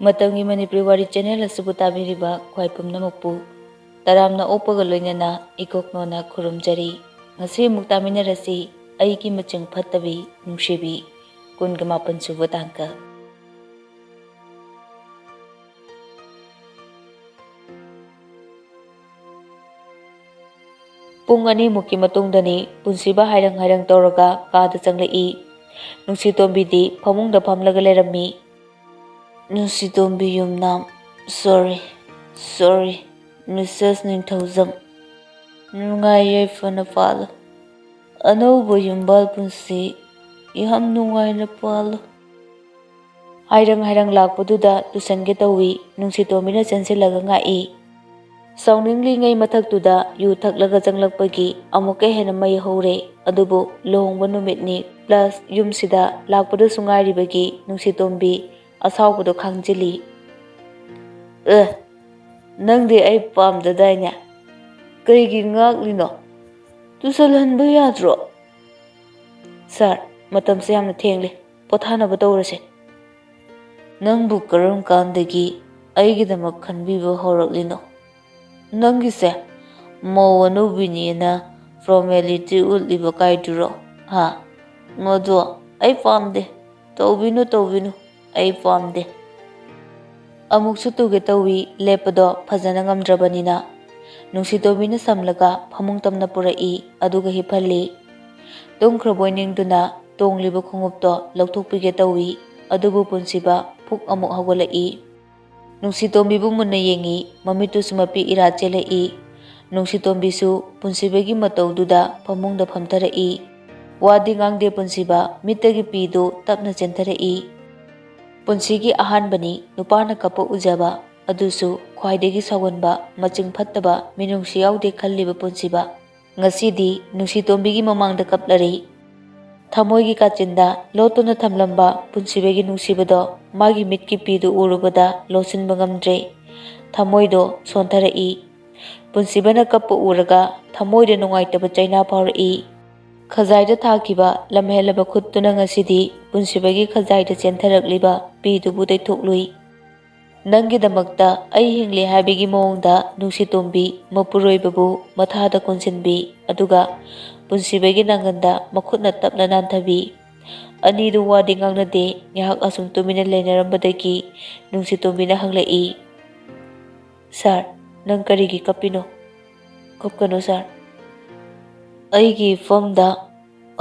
Matamgi Manipuri Wari channel asibu tabiriba khwai pumnamukpu taramna opoga loinana ikoknona khurumjari ngasi muktaminarasi Eigi Maching Fattabi Nungshibi 28 suba tangka. Pung ani muki matungdani punsiba hairang tawraga kaada changlai Nungsitombidi phamungda phamlaga lerami. Nungsitombi yumnam sorry Mrs. Ningthaujam nungai yaifana palo anauba yumbal punsi yam nungai na palo hairang lakpaduda tusange tawi Nungsitombina chansilaga ngai sauningli ngai mathaktuda yu thaklaga changlakpagi amuka hena mai hore adubu lohongba numitni plus yumsida lakpadu sungairibagi Nungsitombi asaubudo khangjili nangdi ai pamdadainya kaigi ngaklino tusalhanba yadro sir matamse yamna thengle pothanaba tawrase nangbu karam kandagi aigidamak khanbiba horaklino nangise mawanubinina formality ulliba kaiduro ha modo ai pamde tawbinu ai pamde amuksu tuge tawi lepado phajana ngamdrabanina Nungsitobina samlaga phamung tamna purai aduga hiphalli tongkhraboiningduna tongliba khongupto lauthokpige tawi adubu punsiba phuk amuk hawalai Nungsitombbu munna yengi mamitu sumapi ira chelai Nungsitombbisu punsibagi mataududa phamungda phamtharai wadi ngangde punsiba mitagi pidu tapna chentharai punsigi ahanbani nupana kapa ujaba adusu khwaidagi sawanba maching fattaba minungsi yaude khalliba punsiba ngasidi Nungsitombigi mamangda kaplari thamoigi kachinda lotuna thamlamba punsibagi nungsibado magi mitki pidu urubada losinba ngamdre thamoido sontharai punsibana kapa uraga thamoide nungaitaba chaina phaurai Khazaida thakiba lamhelaba khuttuna ngasidi punsibagi khazaida chentharakliba pidubu daithoklui nangi damakta ai hingli habigi mongda Nungsitombi mapuroibabu mathada konsinbi aduga punsibagi nanganda makhutna tapna nanthabi anidu wadi ngangnade nyahak asum tumina lenarambadagi Nungsitombina hanglai sir nang karigi kapino kapkano sir aigi famda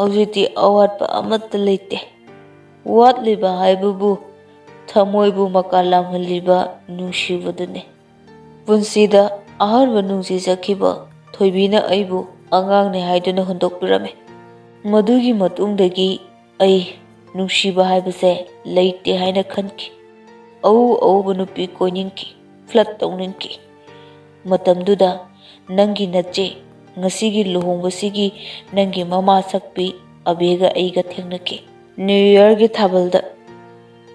aujiti awatpa amatta leite watliba haibubu thamoibu makalam haliba nungsibadune punsida aharba nungsi sakhiba thoibina aibu angangne haiduna hundokpirame madugi matungdagi ai nungsiba haibase leite haina khanki au nupi koiningki flat tawninki matamduda nangi nache ngasigi luhongbasigi nangi mama sakpi abega aiga thengnaki New Year gi thabalda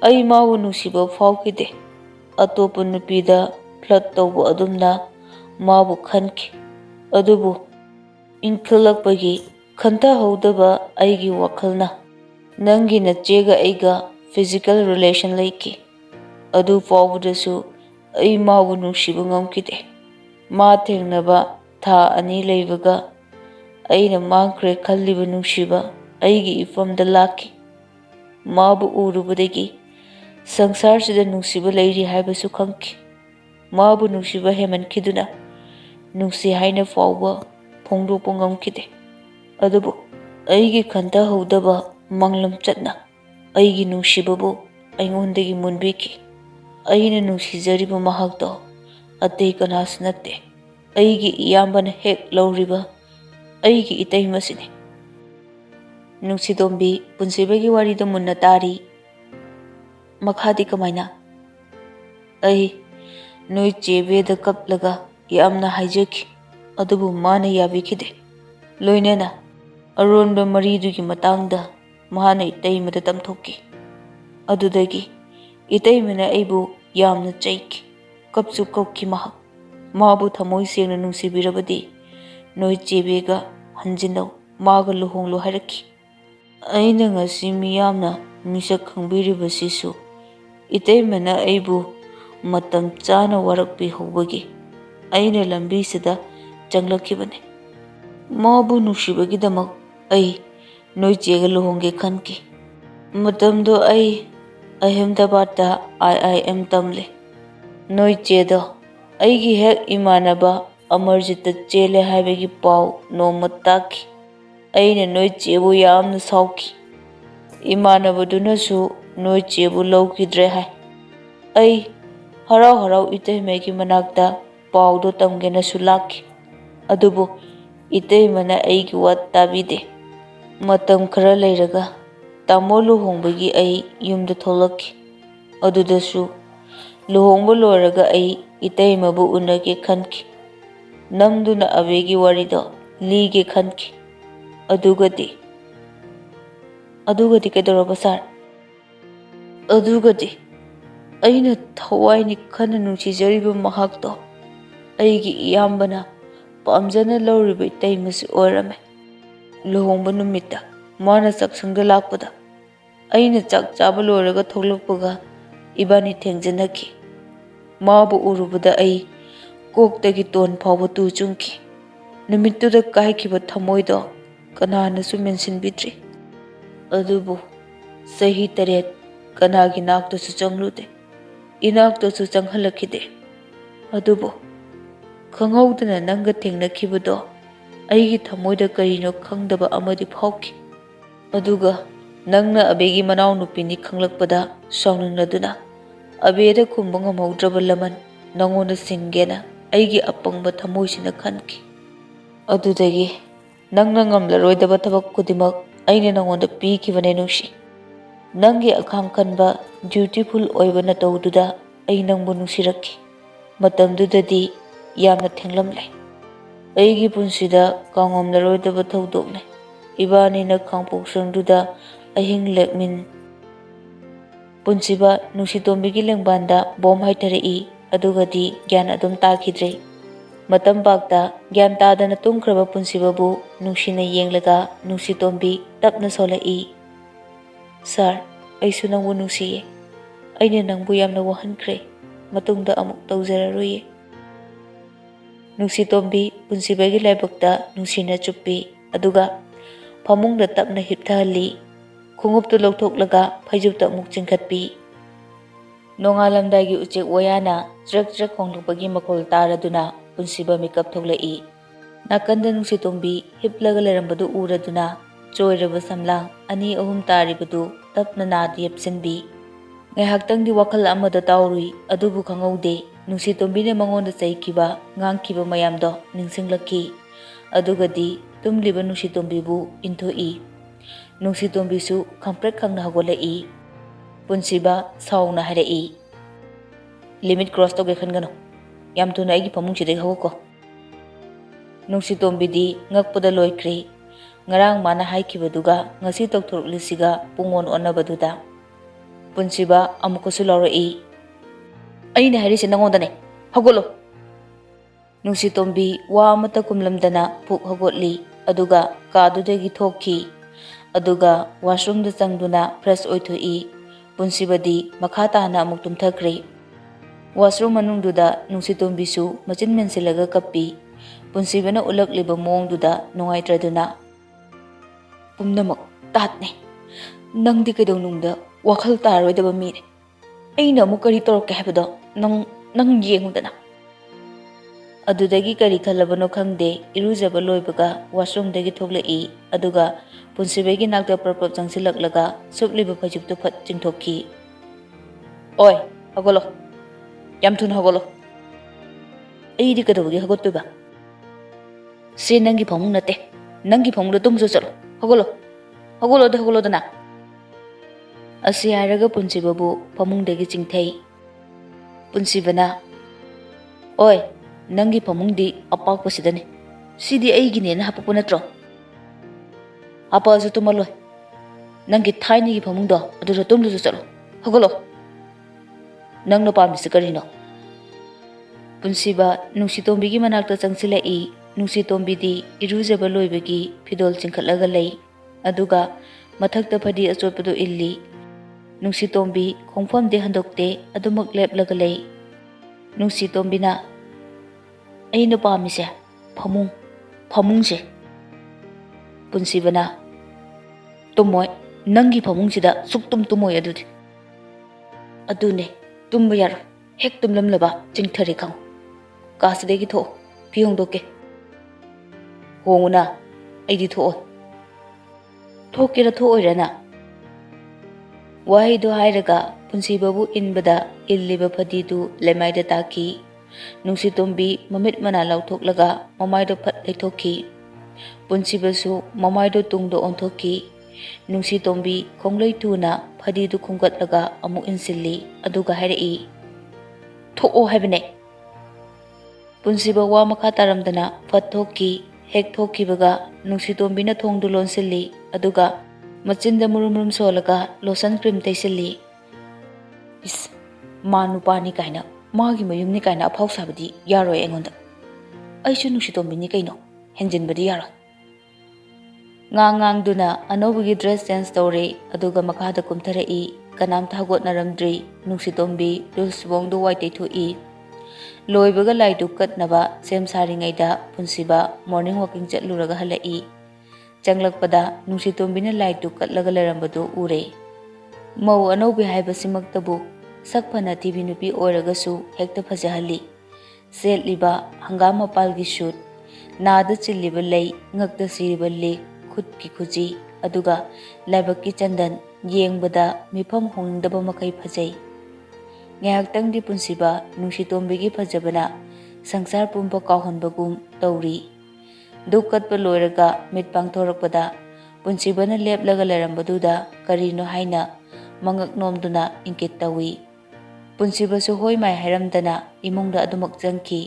ai mawu nungsiba phawkide atopa nupida flat tawbu adumna mabu khanki adubu inkhalakpagi khanta howdaba aigi wakhalna nangi nachega aiga physical relation laiki adu fawbudasu ai mawu nungsiba ngamkide ma thengnaba tha ani leibaga aina mangkre khalliba nungshiba aigi ifamda laki mabu urubadagi sangsar nungsiba leiri haibasu khangki mabu nungshiba hemankhiduna nungsi haina fawba phongdokpa ngamkide adubu aigi khanta howdaba manglam chatna aigi nungshibabu aingondagi munbiki aina nungsijariba mahakto atei kanasu natte aigi iyambana hek lawriba aigi itaimasine Nungsitombi punsibagi warida munna tari makhadi kamaina ai noi chebeda kaplaga yamna haijaki adubu mana yabikhide loinena aronba maridugi matangda mahana itaimada tamthokki adudagi itaimana aibu yamna chaiki kapsu kopki mahak mabu thamoi sengna nungsibirabadi noi chebega hanjinau maga luhonglo hairaki aina ngasi miyamna misak khangbiribasisu itaimana aibu matam chana warakpihobagi aina lambisida changlakibane. Mabu nungshibagidamak ai noi chega luhonge khanki. Matamdo ai Ahmedabadda IIM tamle. Noi chedo aigi hek imanaba Amarjita chele haibagi pau noma taki. Aina noi chebu yamna sauki. Imanabaduna noi chebu laukidre hai. Ai harau harau itaimegi manakta paudo tamgena sulaki. Adubu itaimana aigi wat tabide. Matam khara leiraga tamo luhongbagi ai yumda tholaki. Adudasu luhongba loraga ai itaimabu unage khanki. Namduna abegi warido lige khanki. Adugadi kedoraba sar. Adugadi aina thawaini khana nungsijariba mahakto aigi iyambana pamjana lawriba itaimasi oirame. Luhongba numita mana saksangda lakpada aina chak chaba loraga tholakpaga ibani thengjanaki. Mabu urubada ai koktagi ton phawba tu chungki. Numittuda kaikhiba thamoido kananasu mensinbidri. Adubu sahi taret kanagi naktasu changlude. Inaktasu changhalakide. Adubu khanghaudana nanga thengnakibado aigi thamoida karino khangdaba amadi phawki. Aduga nangna abegi manau nupini khanglakpada sauningladuna abeda khumba ngamhaudraba laman nangonda singena aigi apangba thamoisina khanki. Adudagi nangna ngamlaroidaba thabak kudimak aina nangonda pikibane nungshi. Nangi akham khanba dutiful oibana tawduda ai nangbu nungsiraki. Matamdudadi yamna thenglamle. Aigi punsida kangomlaroidaba thawdokne. Ibani na khangpoksangduda ahing lekmin punsiba nungsitombigi lengbanda bom haitharei adugadi gyan adum takidre. Matam bakta gyan tadana tungkraba punsibabu nungsina yenglaga nungsitombi tapna solai. Sir, aisu nangbu nungsiye. Aina nangbu yamna wahankre. Matungda amuk tawzararoye. Nungsitombi punsibagi laibakta nungsina chuppi aduga pamungda tapna hipthali. Khunguptu loktoklaga phajubta amuk chingkhatpi. Nongalamdagi uchek wayana jrak jrak khonglukbagi makhol taraduna punsiba mikap thoklai. Nakanda nungsitombi hiplaga lerambadu uraduna choiraba samlang ani ahum taribadu tapna nadi yapsinbi. Ngaihaktangi wakhal amada taurui adubu khangaude nungsitombine mangonda chaikiba ngangkiba mayamdo ningsinglaki. Adugadi tumliba nungsitombibu inthoi. Nungsitombisu khamprek khangna hagolai. Punsiba sauna harai. Limit cross toge khangano. Yam tuna aigi pamungsidai hagoko. Nungsitombidi ngakpada loikre. Ngarang mana haikibaduga ngasi tokthoroklisiga pungon onabaduda. Punsiba amukasu laurai. Aina hairisi nangondane. Hagolo. Nungsitombi wa amata kumlamdana puk hagotli. Aduga kadudagi thokki. Aduga washroom da changduna fresh oithoi. Punsibadi makhatana amuk tumthakre. Washroom manungduda nungsitombisu machin mensilaga kappi. Punsibana ulakliba mongduda nungaitraduna. Pumnamak tatne. Nangdi kaidonungda wakhal taroidaba mire. Aina amuk kari torokke haibado nang yengudana. Adudagi kari khalabano khangde irujaba loibaga washroom dagi thoklai. Aduga punsibagi nakta prapap changsilaklaga supliba phajubtu phat chingthokki. Oi, hagolo. Yam thun hagolo. Aidi kadawagi hagottuba. Se nangi phamung nate. Nangi phamungda tumso chalo. Hagolo. Hagolo dana. Asi haraga punsibabu phamungdagi chingthai. Punsibana. Oi, nangi phamungdi apakpasidane. Sidi aigine na hapakpa natro. Apasu tumaloi. Nangi thainigi phamungdo aduda tumlusu chalo. Hagolo. Nangno pamisi karino. Punsiba nungsitombigi manakta changsilai. Nungsitombidi irujaba loibagi fidol chingkhatlaga lei. Aduga mathakta phadi achotpadu illi. Nungsitombi khongfamde handokte adumak leplaga lei. Nungsitombina aina pamise famungse Punsibana tumoy nangi famungsida suktum tumoy adune tumbayar hek tumlam laba chingthari khang kasidegi tho piyong doke honguna aidi tho thokira tho oirana wahi do hairaga punsibabu inbada illiba phadidu lemaida taki Nungsitombi mamit mana lauthoklaga mamaido phat leithokhi punsibasu mamaido tungdo onthoki Nungsitombi khonglei tuna phadidu khungkatlaga amu insilli aduga hairei tho haibane punsiba wa makha taramdana phathokki hek thokibaga Nungsitombina thongdu lonsilli aduga machinda murum solaga lotion cream teisilli is manu pani kaina magi mayumni kaina aphau sabadi yaroi engonda aisu Nungsitombini kaino henjinbadi yaro ngang duna anobugi dress change tore aduga makhada kumtharei kanam thagot naramdri Nungsitombi dulsbongdu waitei thui loibaga laidu katnaba sem saringaida punsiba morning walking chatluraga halai changlakpada Nungsitombina laidu katlaga lerambadu ure mau anobi haibasimaktabu sakphana TV nupi oiragasu hekta phajahali setliba hangama palgi shoot nada chilliba lei ngakta siriba le khutki khuji aduga laibakki chandan yengbada mifam hongdaba makai phajai ngayaktangdi punsiba Nungsitombigi phajabana sangsar pumba kahonbagum tauri dukatpa loiraga mitpang thorakpada punsibana leplaga lerambaduda karino haina mangak nomduna inkit tawi punsibasu hoi mai hairamdana imungda adumak jangki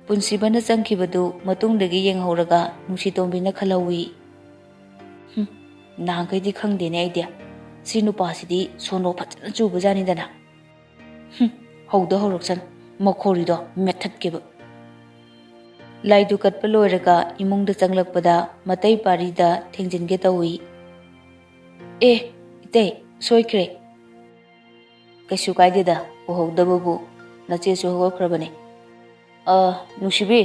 punsibana jangkibadu matungdagi yenghauraga Nungsitombina khalawi nangkaidi khangdene idea sinu pasidi sono phajana chubajani dana hauda horoksan makhorido method keba laidu katpa loiraga imungda changlakpada matai parida thengjinge tawi ite soikre kaisu kaideda uhaudababu nachesu hogokrabane Nungshibi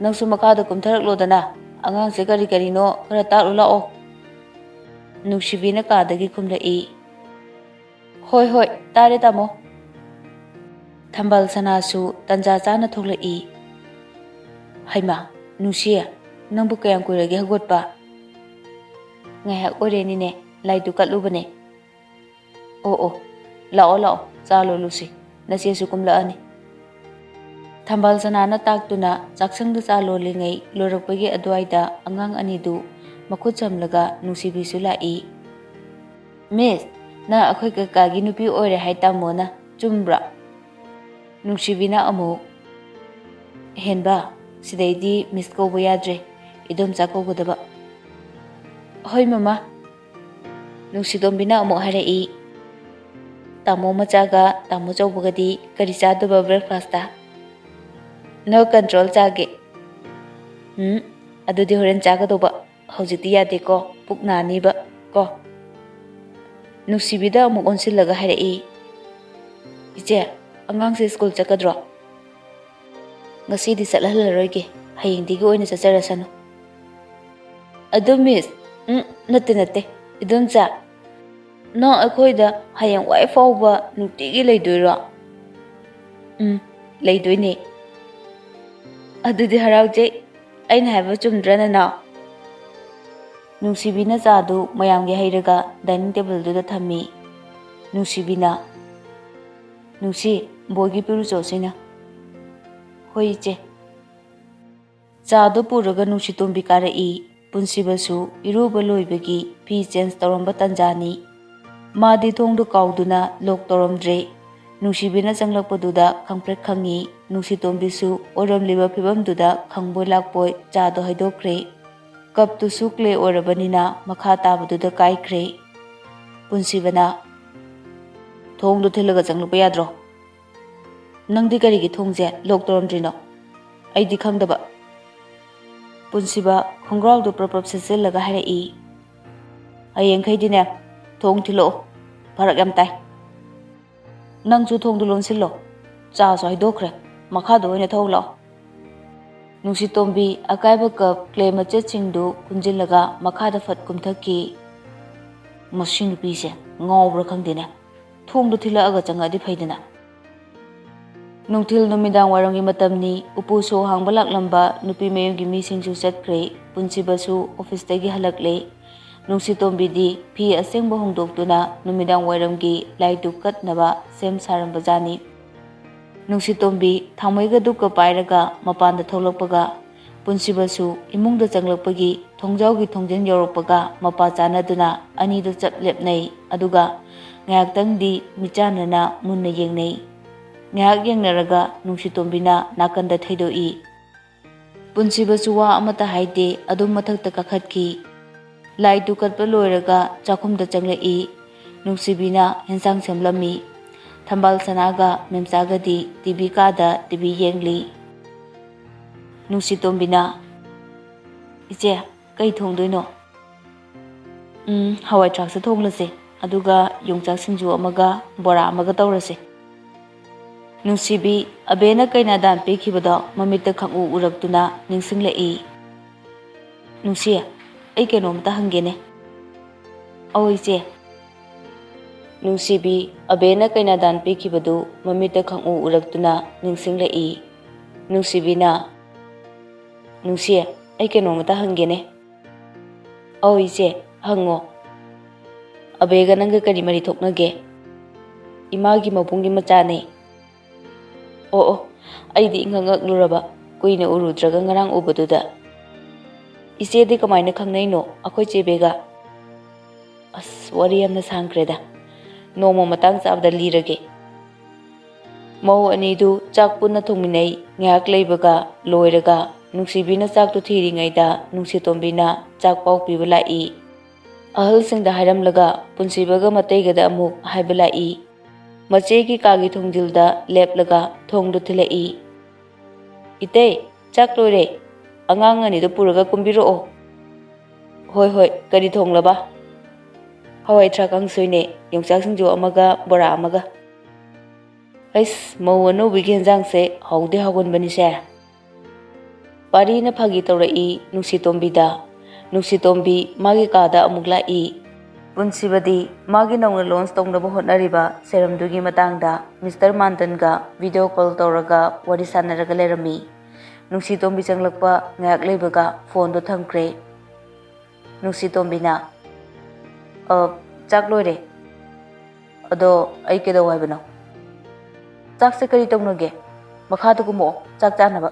nangsu makhada kumtharaklo angangse kari no khara taru lao Nungshibi na kadagi khumlai hoi tare tamo thambal sanasu tanja chana thoklai haima Nungshia nangbu kayam kuirage hagotpa ngaya oreni ne laidu katlubane lao chalo lusi nachesu kumlaani thambal sanana taktuna chaksangda chalo lingai lorakpagi adwaida angang anidu makhut chamlaga Nungshibisu lai miss na akhoi kagi nupi oire haita mona chumbra Nungshibina amu henba sidaidi miss ko yadre idom chako godaba hoi mama Nungsitombina amu harai tamo machaga tamo chobugadi kari chaduba breakfast ta no control chage adudi horen chaga doba hojiti yade ko puknani ba ko Nungsibida amu onsilaga harai ije angangse school chakadro ngasidi salhalaroige hayingdigi oina chacharasanu adu miss natte idom cha no akhoida hayang wai fauba nutigi leidoira leidoine adudi harauje aina haiba chumdrana na Nungsibina chadu mayamgi hairaga dining table duda thammi Nungsibina Nungsi bogi piru chosina hoi che chadu puraga Nungshitombi karai punsibasu iruba loibagi fi change toramba tanjani madi thongdu kauduna lok toromdre Nungsibina changlakpaduda khangprek khangi Nungshitombisu oramliba phibamduda khangboi lakpoi chadu haidokre cup tu sukle orabanina makha tabaduda kaikre punsibana thongdu thilaga changlapa yadro nangdi karigi thongje lok toromdrino aidi khangdaba punsiba khongraudu prapap sesillaga harai hayengkhaidine thong thilo pharak yam tai nangchu thongdu lonsillo ꯆꯥꯁꯨ ꯍꯩꯗꯣꯛꯈ꯭ꯔꯦ ꯃꯈꯥꯗ ꯑꯣꯏꯅ ꯊꯧ ꯂꯥꯛꯑꯣ ꯅꯨꯡꯁꯤꯇꯣꯝꯕꯤ ꯑꯀꯥꯏꯕ ꯀꯞ clay ꯃꯆꯦꯠꯁꯤꯡꯗꯨ ꯀꯨꯟꯖꯤꯜꯂꯒ ꯃꯈꯥꯗ ꯐꯠ ꯀꯨꯝꯊꯈꯤ ꯃꯁꯤ ꯅꯨꯄꯤꯁꯦ ꯉꯥꯎꯕ꯭ꯔꯥ ꯈꯪꯗꯦꯅꯦ ꯊꯣꯡꯗꯨ ꯊꯤꯜꯂꯛꯑꯒ ꯆꯪꯉꯛꯑꯗꯤ ꯐꯩꯗꯅ ꯅꯨꯡꯊꯤꯜ ꯅꯨꯃꯤꯗꯥꯡ ꯋꯥꯏꯔꯝꯒꯤ ꯃꯇꯝꯅꯤ ꯎꯄꯨ ꯁꯣ ꯍꯥꯡꯕ ꯂꯥꯛꯂꯝꯕ ꯅꯨꯄꯤ ꯃꯌꯨꯝꯒꯤ ꯃꯤꯁꯤꯡꯁꯨ ꯆꯠꯈ꯭ꯔꯦ ꯄꯨꯟꯁꯤꯕꯁꯨ ꯑꯣꯐꯤꯁꯇꯒꯤ ꯍꯜꯂꯛꯂꯦ ꯅꯨꯡꯁꯤꯇꯣꯝꯕꯤꯗꯤ ꯐꯤ ꯑꯁꯦꯡꯕ ꯍꯣꯡꯗꯣꯛꯇꯨꯅ ꯅꯨꯃꯤꯗꯥꯡ ꯋꯥꯏꯔꯝꯒꯤ ꯂꯥꯏꯗꯨꯛ ꯀꯠꯅꯕ ꯁꯦꯝ ꯁꯥꯔꯝꯕꯖꯥꯠꯅꯤ ꯅꯨꯡꯁꯤꯇꯣꯝꯕꯤ ꯊꯥꯡꯃꯩꯒ ꯗꯨꯛꯀ ꯄꯥꯏꯔꯒ ꯃꯄꯥꯟꯗ ꯊꯣꯛꯂꯛꯄꯒ ꯄꯨꯟꯁꯤꯕꯁꯨ ꯏꯃꯨꯡꯗ ꯆꯪꯂꯛꯄꯒꯤ ꯊꯣꯡꯖꯥꯎꯒꯤ ꯊꯣꯡꯖꯤꯟ ꯌꯧꯔꯛꯄꯒ ꯃꯄꯥ ꯆꯥꯟꯅꯗꯨꯅ ꯑꯅꯤꯗꯨ ꯆꯞ ꯂꯦꯞꯅꯩ ꯑꯗꯨꯒ ꯉꯥꯏꯍꯥꯛꯇꯪꯗꯤ ꯃꯤꯆꯥꯟꯅꯅ ꯃꯨꯟꯅ ꯌꯦꯡꯅꯩ ꯉꯥꯏꯍꯥꯛ ꯌꯦꯡꯅꯔꯒ ꯅꯨꯡꯁꯤꯇꯣꯝꯕꯤꯅ ꯅꯥꯀꯟꯗ ꯊꯩꯗꯣꯛꯏ ꯄꯨꯟꯁꯤꯕꯁꯨ ꯋꯥ ꯑꯃꯠꯇ ꯍꯥꯏꯗꯦ ꯑꯗꯨꯝ ꯃꯊꯛꯇ ꯀꯥꯈꯠꯈꯤ ꯂꯥꯏꯗꯨ ꯀꯠꯄ ꯂꯣꯏꯔꯒ ꯆꯥꯛꯈꯨꯝꯗ ꯆꯪꯂꯛꯏ ꯅꯨꯡꯁꯤꯕꯤꯅ ꯍꯦꯟꯁꯥꯡ ꯁꯦꯝꯂꯝꯃꯤ ꯊꯝꯕꯥꯜ ꯁꯅꯥꯒ ꯃꯦꯝꯆꯥꯒꯗꯤ ꯇꯤꯚꯤ ꯀꯥꯗ ꯇꯤꯚꯤ ꯌꯦꯡꯂꯤ ꯅꯨꯡꯁꯤꯇꯣꯝꯕꯤꯅ ꯏꯆꯦ ꯀꯩ ꯊꯣꯡꯗꯣꯏꯅꯣ ꯍꯋꯥꯏ ꯊ꯭ꯔꯥꯛꯁꯦ ꯊꯣꯡꯂꯁꯦ ꯑꯗꯨꯒ ꯌꯣꯡꯆꯥꯛ ꯁꯤꯡꯖꯨ ꯑꯃꯒ ꯕꯣꯔꯥ ꯑꯃꯒ ꯇꯧꯔꯁꯦ ꯅꯨꯡꯁꯤꯕꯤ ꯑꯕꯦꯅ ꯀꯩꯅꯥꯗꯥꯟ ꯄꯤꯈꯤꯕꯗꯣ ꯃꯃꯤꯠꯇ ꯈꯪꯎ ꯎꯔꯛꯇꯨꯅ ꯅꯤꯡꯁꯤꯡꯂꯛꯏ ꯅꯨꯡꯁꯤ ꯑꯩ ꯀꯩꯅꯣꯝꯇ ꯍꯪꯒꯦꯅꯦ ꯑꯧ ꯏꯆꯦ ꯅꯨꯡꯁꯤꯕꯤ ꯑꯕꯦꯅ ꯀꯩꯅꯥꯗꯥꯟ ꯄꯤꯈꯤꯕꯗꯨ ꯃꯃꯤꯠꯇ ꯈꯪꯎ ꯎꯔꯛꯇꯨꯅ ꯅꯤꯡꯁꯤꯡꯂꯛꯏ ꯅꯨꯡꯁꯤꯕꯤꯅ ꯅꯨꯡꯁꯤ ꯑꯩ ꯀꯩꯅꯣꯝꯇ ꯍꯪꯒꯦꯅꯦ ꯑꯧ ꯏꯆꯦ ꯍꯪꯉꯣ ꯑꯕꯦꯒ ꯅꯪꯒ ꯀꯔꯤ ꯃꯔꯤ ꯊꯣꯛꯅꯒꯦ ꯏꯃꯥꯒꯤ ꯃꯕꯨꯡꯒꯤ ꯃꯆꯥꯅꯦ ꯑꯣ ꯑꯩꯗꯤ ꯏꯉꯛ ꯉꯛꯂꯨꯔꯕ ꯀꯨꯏꯅ ꯎꯔꯨꯗ꯭ꯔꯒ ꯉꯔꯥꯡ ꯎꯕꯗꯨꯗ ꯏꯆꯦꯗꯤ ꯀꯃꯥꯏꯅ ꯈꯪꯅꯩꯅꯣ ꯑꯩꯈꯣꯏ ꯆꯦꯕꯦꯒ ꯑꯁ ꯋꯥꯔꯤ ꯌꯥꯝꯅ ꯁꯥꯡꯈ꯭ꯔꯦꯗ ꯅꯣꯡꯃ ꯃꯇꯥꯡ ꯆꯥꯕꯗ ꯂꯤꯔꯒꯦ ꯃꯧ ꯑꯅꯤꯗꯨ ꯆꯥꯛ ꯄꯨꯟꯅ ꯊꯣꯡꯃꯤꯟꯅꯩ ꯉꯥꯏꯍꯥꯛ ꯂꯩꯕꯒ ꯂꯣꯏꯔꯒ ꯅꯨꯡꯁꯤꯕꯤꯅ ꯆꯥꯛꯇꯨ ꯊꯤꯔꯤꯉꯩꯗ ꯅꯨꯡꯁꯤꯇꯣꯝꯕꯤꯅ ꯆꯥꯛ ꯄꯥꯎ ꯄꯤꯕ ꯂꯥꯛꯏ ꯑꯍꯜꯁꯤꯡꯗ ꯍꯥꯏꯔꯝꯂꯒ ꯄꯨꯟꯁꯤꯕꯒ ꯃꯇꯩꯒꯗ ꯑꯃꯨꯛ ꯍꯥꯏꯕ ꯂꯥꯛꯏ ꯃꯆꯦꯒꯤ ꯀꯥꯒꯤ ꯊꯣꯡꯖꯤꯜꯗ ꯂꯦꯞꯂꯒ ꯊꯣꯡꯗꯨ ꯊꯤꯜꯂꯛꯏ ꯏꯇꯩ ꯆꯥꯛ ꯂꯣꯏꯔꯦ ꯑꯉꯥꯡ ꯑꯅꯤꯗꯨ ꯄꯨꯔꯒ ꯀꯨꯝꯕꯤꯔꯛꯑꯣ ꯍꯣꯏ ꯀꯔꯤ ꯊꯣꯡꯂꯕ ꯍꯋꯥꯏ ꯊ꯭ꯔꯥꯛ ꯀꯥꯡꯁꯣꯏꯅꯦ ꯌꯣꯡꯆꯥꯛ ꯁꯤꯡꯖꯨ ꯑꯃꯒ ꯕꯣꯔꯥ ꯑꯃꯒ ꯑꯩꯁ ꯃꯧ ꯑꯅꯧꯕꯤꯒꯤ ꯌꯦꯟꯖꯥꯡꯁꯦ ꯍꯥꯎꯗꯤ ꯍꯥꯎꯒꯟꯕꯅꯤꯁꯦ ꯄꯥꯔꯤꯅ ꯐꯥꯒꯤ ꯇꯧꯔꯛꯏ ꯅꯨꯡꯁꯤꯇꯣꯝꯕꯤꯗ ꯅꯨꯡꯁꯤꯇꯣꯝꯕꯤ ꯃꯥꯒꯤ ꯀꯥꯗ ꯑꯃꯨꯛ ꯂꯥꯛꯏ ꯄꯨꯟꯁꯤꯕꯗꯤ ꯃꯥꯒꯤ ꯅꯧꯅ ꯂꯣꯟꯁ ꯇꯧꯅꯕ ꯍꯣꯠꯅꯔꯤꯕ ꯁꯦꯔꯝꯗꯨꯒꯤ ꯃꯇꯥꯡꯗ ꯃꯤꯁꯇꯔ ꯃꯥꯟꯇꯟꯒ ꯚꯤꯗꯤꯑꯣ ꯀꯣꯜ ꯇꯧꯔꯒ ꯋꯥꯔꯤ ꯁꯥꯟꯅꯔꯒ ꯂꯩꯔꯝꯃꯤ ꯅꯨꯡꯁꯤꯇꯣꯝꯕꯤ ꯆꯪꯂꯛꯄ ꯉꯥꯏꯍꯥꯛ ꯂꯩꯕꯒ ꯐꯣꯟꯗꯣ ꯊꯝꯈ꯭ꯔꯦ ꯅꯨꯡꯁꯤꯇꯣꯝꯕꯤꯅ ꯆꯥꯛ ꯂꯣꯏꯔꯦ ꯑꯗꯣ ꯑꯩ ꯀꯩꯗꯧ ꯍꯥꯏꯕꯅꯣ ꯆꯥꯛꯁꯦ ꯀꯔꯤ ꯇꯧꯅꯒꯦ ꯃꯈꯥꯗ ꯀꯨꯝꯃꯛꯑꯣ ꯆꯥꯛ ꯆꯥꯅꯕ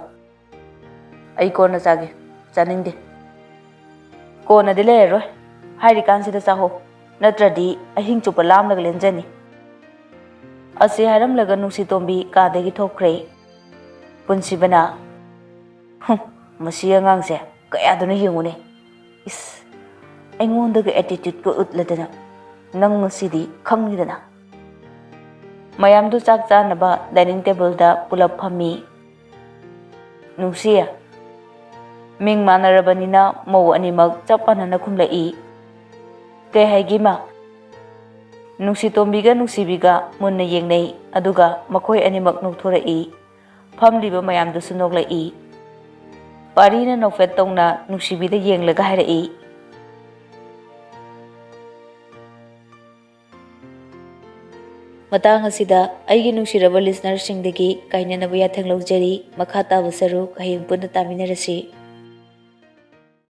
ꯑꯩ ꯀꯣꯟꯅ ꯆꯥꯒꯦ ꯆꯥꯅꯤꯡꯗꯦ ꯀꯣꯟꯅꯗꯤ ꯂꯩꯔꯔꯣꯏ ꯍꯥꯏꯔꯤꯀꯥꯟꯁꯤꯗ ꯆꯥꯍꯧ ꯅꯠꯇ꯭ꯔꯗꯤ ꯑꯍꯤꯡ ꯆꯨꯞꯄ ꯂꯥꯝꯂꯒ ꯂꯦꯟꯖꯅꯤ ꯑꯁꯤ ꯍꯥꯏꯔꯝꯂꯒ ꯅꯨꯡꯁꯤꯇꯣꯝꯕꯤ ꯀꯥꯗꯒꯤ ꯊꯣꯛꯈ꯭ꯔꯦ ꯄꯨꯟꯁꯤꯕꯅ ꯃꯁꯤ ꯑꯉꯥꯡꯁꯦ ꯀꯌꯥꯗꯨꯅ ꯌꯦꯡꯉꯨꯅꯦ ꯏꯁ ꯑꯩꯉꯣꯟꯗꯒ ꯑꯦꯇꯤꯇ꯭ꯌꯨꯠꯀ ꯎꯠꯂꯗꯅ ꯅꯪ ꯉꯁꯤꯗꯤ ꯈꯪꯅꯤꯗꯅ ꯃꯌꯥꯝꯗꯨ ꯆꯥꯛ ꯆꯥꯅꯕ ꯗꯥꯏꯅꯤꯡ ꯇꯦꯕꯜꯗ ꯄꯨꯂꯞ ꯐꯝꯃꯤ ꯅꯨꯡꯁꯤ ꯃꯤꯡ ꯃꯥꯟꯅꯔꯕꯅꯤꯅ ꯃꯧ ꯑꯅꯤꯃꯛ ꯆꯞ ꯃꯥꯟꯅꯅ ꯈꯨꯝꯂꯛꯏ ꯀꯩ ꯍꯥꯏꯒꯦꯃ ꯅꯨꯡꯁꯤꯇꯣꯝꯕꯤꯒ ꯅꯨꯡꯁꯤꯕꯤꯒ ꯃꯨꯟꯅ ꯌꯦꯡꯅꯩ ꯑꯗꯨꯒ ꯃꯈꯣꯏ ꯑꯅꯤꯃꯛ ꯅꯣꯛꯊꯣꯔꯛꯏ ꯐꯝꯂꯤꯕ ꯃꯌꯥꯝꯗꯨꯁꯨ ꯅꯣꯛꯂꯛꯏ ꯄꯥꯔꯤꯅ ꯅꯣꯛꯐꯦꯠ ꯇꯧꯅ ꯅꯨꯡꯁꯤꯕꯤꯗ ꯌꯦꯡꯂꯒ ꯍꯥꯏꯔꯛꯏ ꯃꯇꯥꯡ ꯑꯁꯤꯗ ꯑꯩꯒꯤ ꯅꯨꯡꯁꯤꯔꯕ ꯂꯤꯁꯅꯔꯁꯤꯡꯗꯒꯤ ꯀꯥꯏꯅꯅꯕ ꯌꯥꯊꯪ ꯂꯧꯖꯔꯤ ꯃꯈꯥ ꯇꯥꯕ ꯁꯔꯨꯛ ꯍꯌꯦꯡ ꯄꯨꯟꯅ ꯇꯥꯃꯤꯟꯅꯔꯁꯤ